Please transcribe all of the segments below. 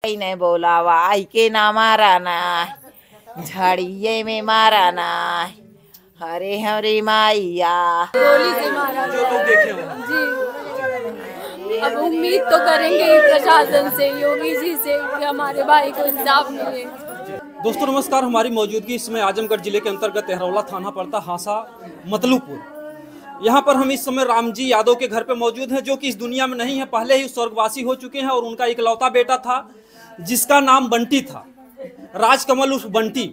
ने बोलावा आई के ना मारा ना झाड़िये में मारा ना हरे हरे माइया गोली से मारा जो लोग देखे हो जी। अब उम्मीद तो करेंगे ही प्रशासन से, योगी जी से कि हमारे भाई को इंसाफ मिले। दोस्तों नमस्कार। हमारी मौजूदगी इसमें आजमगढ़ जिले के अंतर्गत एहरौला थाना पड़ता हासा मतलूपुर। यहाँ पर हम इस समय रामजी यादव के घर पे मौजूद हैं, जो कि इस दुनिया में नहीं है, पहले ही स्वर्गवासी हो चुके हैं। और उनका इकलौता बेटा था जिसका नाम बंटी था, राजकमल उर्फ बंटी,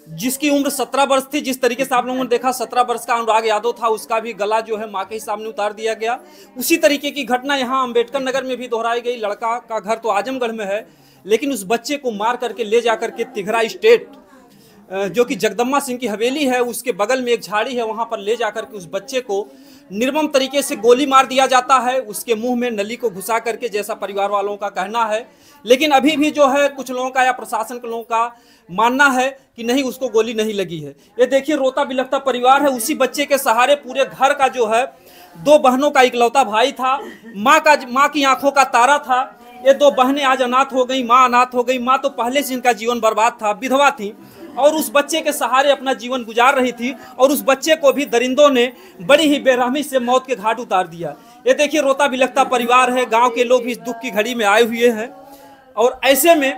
जिसकी उम्र 17 वर्ष थी। जिस तरीके से आप लोगों ने देखा 17 वर्ष का अनुराग यादव था, उसका भी गला जो है मां के ही सामने उतार दिया गया। उसी तरीके की घटना यहाँ अम्बेडकर नगर में भी दोहराई गई। लड़का का घर तो आजमगढ़ में है, लेकिन उस बच्चे को मार करके ले जाकर के तिघरा स्टेट, जो कि जगदम्बा सिंह की हवेली है, उसके बगल में एक झाड़ी है, वहां पर ले जाकर के उस बच्चे को निर्मम तरीके से गोली मार दिया जाता है, उसके मुंह में नली को घुसा करके, जैसा परिवार वालों का कहना है। लेकिन अभी भी जो है कुछ लोगों का या प्रशासन के लोगों का मानना है कि नहीं, उसको गोली नहीं लगी है। ये देखिए रोता बिलखता परिवार है। उसी बच्चे के सहारे पूरे घर का जो है, 2 बहनों का इकलौता भाई था, माँ की आंखों का तारा था। ये 2 बहनें आज अनाथ हो गई, माँ अनाथ हो गई। माँ तो पहले से इनका जीवन बर्बाद था, विधवा थी, और उस बच्चे के सहारे अपना जीवन गुजार रही थी। और उस बच्चे को भी दरिंदों ने बड़ी ही बेरहमी से मौत के घाट उतार दिया। ये देखिए रोता बिलखता परिवार है। गांव के लोग भी इस दुख की घड़ी में आए हुए हैं। और ऐसे में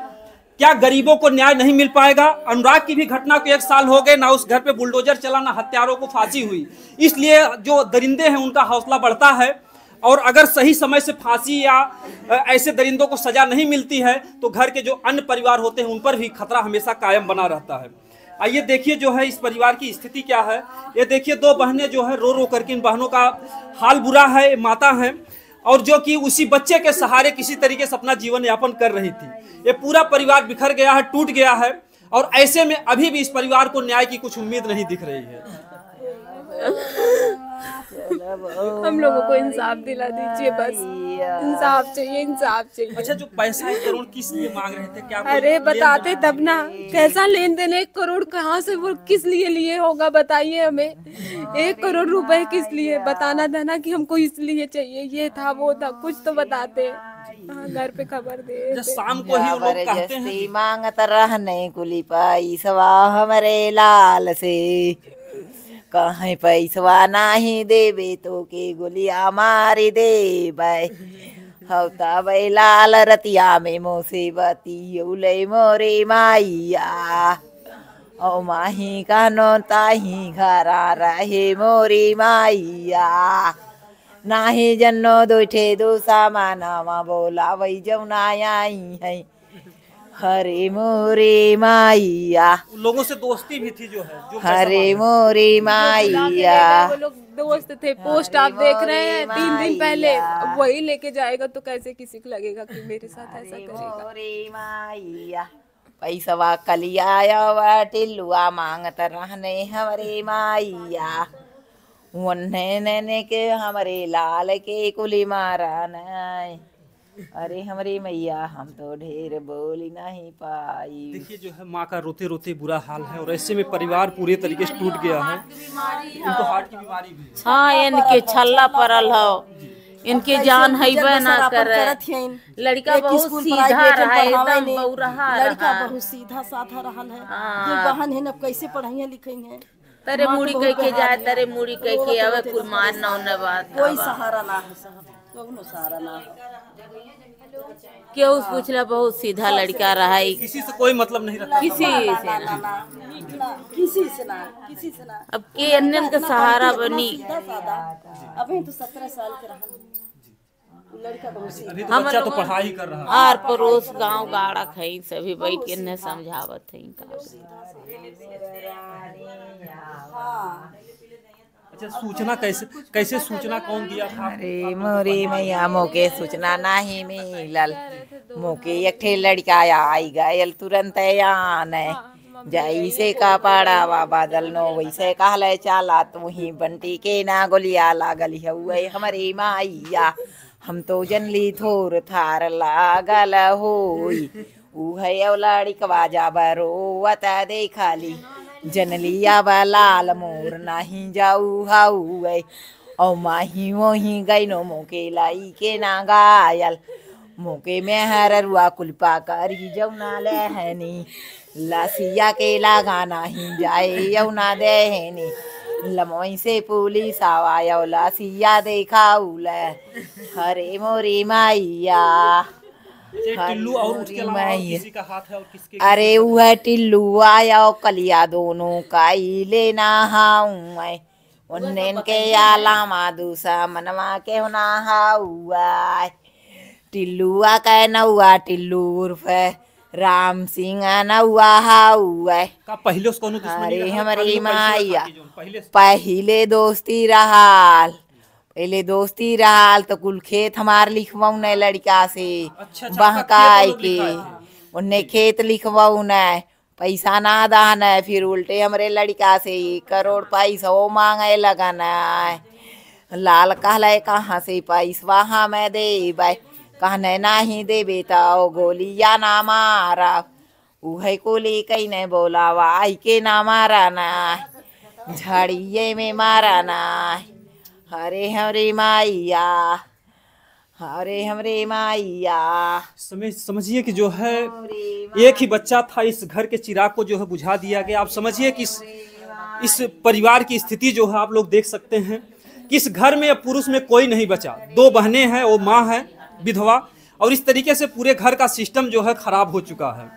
क्या गरीबों को न्याय नहीं मिल पाएगा? अनुराग की भी घटना को 1 साल हो गए, ना उस घर पे बुलडोजर चला, ना हत्यारों को फांसी हुई। इसलिए जो दरिंदे हैं उनका हौसला बढ़ता है। और अगर सही समय से फांसी या ऐसे दरिंदों को सजा नहीं मिलती है, तो घर के जो अन्य परिवार होते हैं उन पर भी खतरा हमेशा कायम बना रहता है। आइए देखिए जो है इस परिवार की स्थिति क्या है। ये देखिए 2 बहनें जो है रो रो करके, इन बहनों का हाल बुरा है, माता है, और जो कि उसी बच्चे के सहारे किसी तरीके से अपना जीवन यापन कर रही थी। ये पूरा परिवार बिखर गया है, टूट गया है। और ऐसे में अभी भी इस परिवार को न्याय की कुछ उम्मीद नहीं दिख रही है। हम लोगों को इंसाफ दिला दीजिए, बस इंसाफ चाहिए, इंसाफ चाहिए। अच्छा, जो पैसा 1 करोड़ किस लिए मांग रहे थे? क्या अरे बताते तब ना, कैसा लेन देन? 1 करोड़ कहाँ से, वो किस लिए लिए होगा बताइए हमें। 1 करोड़ रुपए किस लिए? बताना था ना कि हमको इसलिए चाहिए, ये था वो था, कुछ तो बताते। घर पे खबर दे। शाम को ही वो लोग कहते हैं मांगत रहने कुली पैसवा हमरे लाल से, कहीं पैसवा नहीं देवे तो के गोलिया मारी देबै। हौता बै लाल रतिया में मोसेबती उले मोरे माइया, ओ माही कानो ताही घरा रहे मोरी माइया। नाही जन्नो दोठे दो सामानामा बोला वही जमुना आई है हरे मोरे माइया। लोगों से दोस्ती भी थी, जो है जो हरे मोरे माइया। वो लोग दोस्त थे। पोस्ट आप देख रहे हैं 3 दिन पहले, अब वही लेके जाएगा तो कैसे किसी को लगेगा कि मेरे साथ ऐसा करेगा। मोरे माइया पैसवा कलिया टिल्लुआ मांगत रहने हमारे माइया, वन्ने नैने के हमारे लाल के कुली मारा नहीं। अरे हमारी मैया हम तो ढेर बोली नहीं पाई। देखिए जो है माँ का रोते रोते बुरा हाल है। और ऐसे में परिवार पूरे तरीके से टूट गया है। इनको हार्ट की बीमारी भी है। हाँ, इनके छल्ला पड़ल हो, इनके जान है ना कर। लड़का बहुत सीधा रहा, एकदम बौरहा लड़का बहुत सीधा साधा रहल है। जो बहन है न कैसे पढ़ाई लिखाई है, तरे मुड़ी कह के जाए, तरे मुड़ी कह के आवे, कुल मान न बात। कोई सहारा ना है साहब, कोनो सहारा ना है। क्यों पूछला? बहुत सीधा लड़का रहा, किसी से कोई मतलब नहीं रखा, किसी से किसी से ना, किसी से ना। अब के अन्य का सहारा बनी। सीधा साधा। अभी तो 17 साल के रहल लड़का बहुत सीधा। अभी तो बच्चा तो पढ़ाई कर रहा है। आर पड़ोस गांव गाड़ा खई सभी बैठ के न समझावत है। अच्छा, सूचना कैसे सूचना कौन दिया था? अरे मोरी मैया मोके सूचना नहीं मिलल। मोके एक ठे लड़का आई गयल तुरंत आने, जैसे का पड़ावा बादल नो वैसे कहले चला तू ही बंटी के ना गोलिया लागल हुए हमारी माइया। हम तो जनली थोर थार लागल होई, उहे लड़कवा जाबरोवत देखली, जनलिया लाल मोर नहीं जाऊ हाउ। और माही वही गई नो मोके लाई के ना गायल, मोके में हररुआ कुलपा करी जौना ले है नी लसिया के लगाना ही जाए यौना दे है नी लमोई से पुलिस आवा यौ लसिया देखा उले हरे मोरी मैया टिल्लू और उसके अलावा और किसी का हाथ है और किसके अरे वह टिल्लू आया कलिया दोनों का ही लेना हाऊं मैं उन्नेन के आला मादूसा मनवा के होना हाउआ टिल्लुआ का नौआ टिल्लू उर्फ राम सिंह नौआ हाउआ का पहले उसको दुश्मनी अरे रहा, हमारी खाली माया पहले पहले दोस्ती रहाल तो कुल खेत हमार लिखवाऊ न लड़का से अच्छा, बहकाई खेत के लिखाए थे। उन्हें खेत लिखवाऊ न पैसा ना दान है फिर उल्टे हमरे लड़का से 1 करोड़ पैसा वो मांगे लगन है लाल कहले कहाँ से पैसा हमें दे कहने नहीं देबे तो गोलिया ना मारा उहे को ले कहीं नहीं बोलावा आई के ना मारा ना झाड़िये में मारा ना हरे हमरे माइया हरे हमरे माइया समझिए कि जो है एक ही बच्चा था, इस घर के चिराग को जो है बुझा दिया गया। आप समझिए कि इस परिवार की स्थिति जो है आप लोग देख सकते हैं कि इस घर में पुरुष में कोई नहीं बचा, 2 बहनें हैं, वो माँ है विधवा, और इस तरीके से पूरे घर का सिस्टम जो है खराब हो चुका है।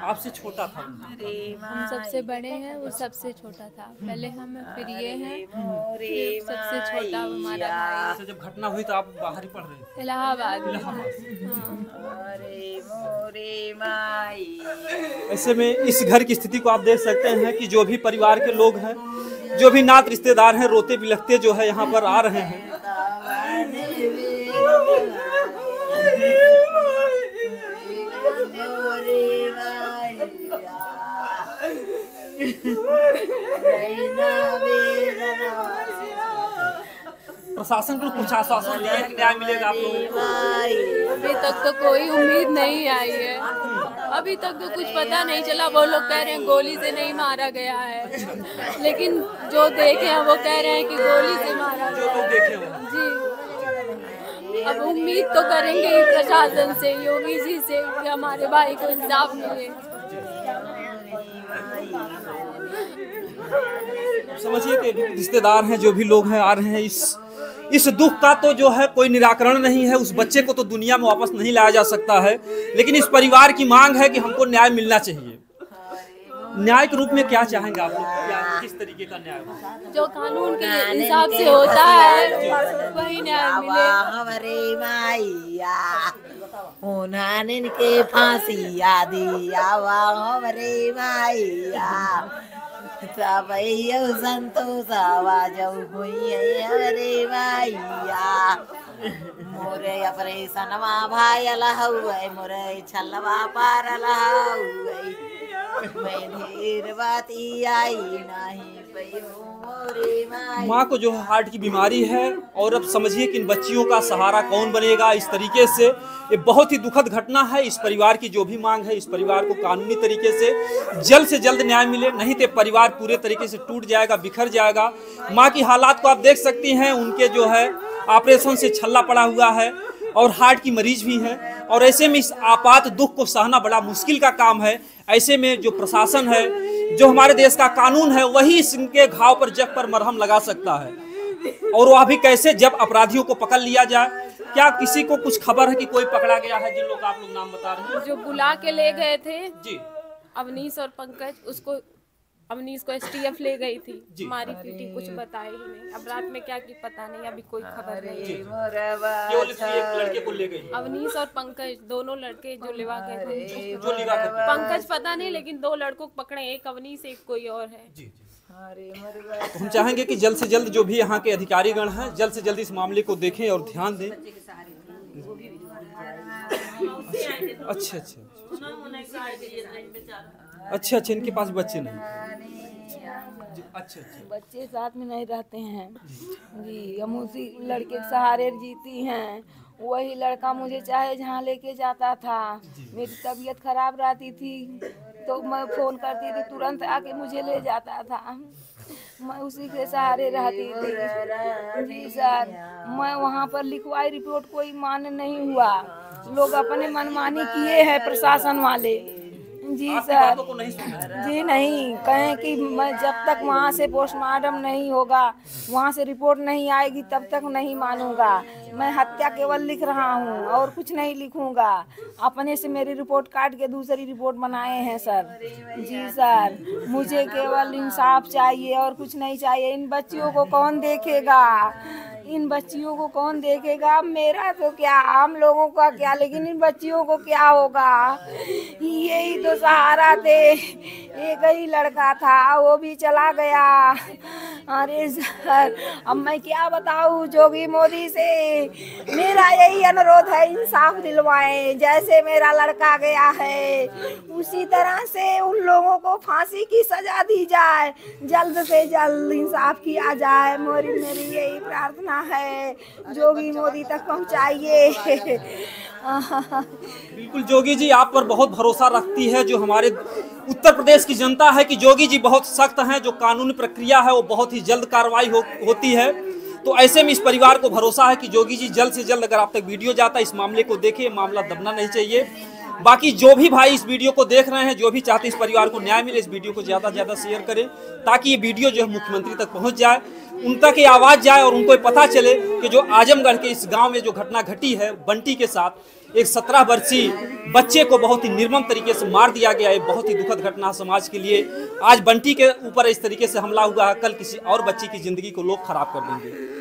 आपसे छोटा था हम सबसे बड़े हैं, वो सबसे छोटा था। पहले हम फिर ये हैं, फिर सबसे छोटा हमारा भाई। तो जब घटना हुई तो आप बाहर ही पढ़ रहे थे? इलाहाबाद। ऐसे में इस घर की स्थिति को आप देख सकते हैं कि जो भी परिवार के लोग हैं, जो भी नात रिश्तेदार हैं, रोते बिलखते जो है यहाँ पर आ रहे हैं। प्रशासन को कुछ आश्वासन दिया कि न्याय मिलेगा आप लोगों को? अभी तक तो कोई उम्मीद नहीं आई है। अभी तक तो कुछ पता नहीं चला। वो लोग कह रहे हैं गोली से नहीं मारा गया है, लेकिन जो देखे हैं वो कह रहे हैं कि गोली से मारा गया है। जी, अब उम्मीद तो करेंगे ही प्रशासन से, योगी जी से, कि हमारे भाई को इंसाफ मिले। समझिए कि रिश्तेदार हैं, जो भी लोग हैं आ रहे हैं, इस दुख का तो जो है कोई निराकरण नहीं है। उस बच्चे को तो दुनिया में वापस नहीं लाया जा सकता है, लेकिन इस परिवार की मांग है कि हमको न्याय मिलना चाहिए। न्याय के रूप में क्या चाहेंगे आप लोग? क्या किस तरीके का न्याय होगा? जो कानून के हिसाब से होता है वही न्याय मिले। हमारे माइया उन्होंने के फांसी दिया हमारे माइया सब संतोष आवाज हुई हमारे माइया मोरे ऑपरेशन भाई मोरे छलवा पार मैं ढेर बाती आई नहीं माँ को जो है हार्ट की बीमारी है, और अब समझिए कि इन बच्चियों का सहारा कौन बनेगा। इस तरीके से ये बहुत ही दुखद घटना है। इस परिवार की जो भी मांग है, इस परिवार को कानूनी तरीके से जल्द न्याय मिले, नहीं तो परिवार पूरे तरीके से टूट जाएगा, बिखर जाएगा। माँ की हालात को आप देख सकती हैं, उनके जो है ऑपरेशन से छल्ला पड़ा हुआ है और हार्ट की मरीज भी है, और ऐसे में इस आपात दुख को सहना बड़ा मुश्किल का काम है। ऐसे में जो प्रशासन है, जो हमारे देश का कानून है, वही इनके घाव पर जग पर मरहम लगा सकता है। और वह भी कैसे, जब अपराधियों को पकड़ लिया जाए। क्या किसी को कुछ खबर है कि कोई पकड़ा गया है? जिन लोग आप लोग नाम बता रहे हैं, जो बुला के ले गए थे जी, अवनीश और पंकज, उसको अवनीश को STF ले गई थी, मारी पीटी, कुछ बताए ही नहीं। अब रात में क्या की पता नहीं, अभी कोई खबर नहीं है। केवल इस एक लड़के को ले गई। अवनीश और पंकज दोनों लड़के जो लिवा गए थे, जो लिवा गए। पंकज पता नहीं, लेकिन 2 लड़कों को पकड़े, एक अवनीश एक कोई और है। जी जी। तो हम चाहेंगे कि जल्द से जल्द जो भी यहाँ के अधिकारीगण हैं, जल्द से जल्द इस मामले को देखें और ध्यान दें। अच्छा अच्छा अच्छा अच्छा, इनके पास बच्चे नहीं? अच्छा अच्छा, बच्चे साथ में नहीं रहते हैं जी। हम उसी लड़के के सहारे जीती हैं। वही लड़का मुझे चाहे जहाँ लेके जाता था। मेरी तबीयत खराब रहती थी तो मैं फ़ोन करती थी, तुरंत आके मुझे ले जाता था। मैं उसी के सहारे रहती थी। जी सर, मैं वहाँ पर लिखवाई रिपोर्ट, कोई मान नहीं हुआ, लोग अपने मनमानी किए हैं प्रशासन वाले। जी सर, जी नहीं, कहें कि मैं जब तक वहाँ से पोस्टमार्टम नहीं होगा, वहाँ से रिपोर्ट नहीं आएगी, तब तक नहीं मानूंगा। मैं हत्या केवल लिख रहा हूँ और कुछ नहीं लिखूंगा। अपने से मेरी रिपोर्ट काट के दूसरी रिपोर्ट बनाए हैं सर। जी सर, मुझे केवल इंसाफ चाहिए और कुछ नहीं चाहिए। इन बच्चियों को कौन देखेगा, इन बच्चियों को कौन देखेगा? मेरा तो क्या, आम लोगों का क्या, लेकिन इन बच्चियों को क्या होगा? यही तो सहारा थे। एक ही लड़का था, वो भी चला गया। अरे सर, अब मैं क्या बताऊँ जोगी मोदी से। मेरा यही अनुरोध है, इंसाफ दिलवाएं। जैसे मेरा लड़का गया है, उसी तरह से उन लोगों को फांसी की सजा दी जाए, जल्द से जल्द इंसाफ किया जाए। मेरी यही प्रार्थना है, जोगी मोदी तक पहुंचाइए। बिल्कुल जोगी जी आप पर बहुत भरोसा रखती है जो हमारे उत्तर प्रदेश की जनता है कि जोगी जी बहुत सख्त हैं, जो कानूनी प्रक्रिया है वो बहुत ही जल्द कार्रवाई होती है। तो ऐसे में इस परिवार को भरोसा है कि जोगी जी जल्द से जल्द, अगर आप तक वीडियो जाता है, इस मामले को देखें, मामला दबना नहीं चाहिए। बाकी जो भी भाई इस वीडियो को देख रहे हैं, जो भी चाहते इस परिवार को न्याय मिले, इस वीडियो को ज़्यादा से ज़्यादा शेयर करें, ताकि ये वीडियो जो है मुख्यमंत्री तक पहुंच जाए, उन तक ये आवाज़ जाए और उनको पता चले कि जो आजमगढ़ के इस गांव में जो घटना घटी है बंटी के साथ, एक 17 वर्षीय बच्चे को बहुत ही निर्मम तरीके से मार दिया गया है। बहुत ही दुखद घटना समाज के लिए। आज बंटी के ऊपर इस तरीके से हमला हुआ है, कल किसी और बच्ची की ज़िंदगी को लोग खराब कर देंगे।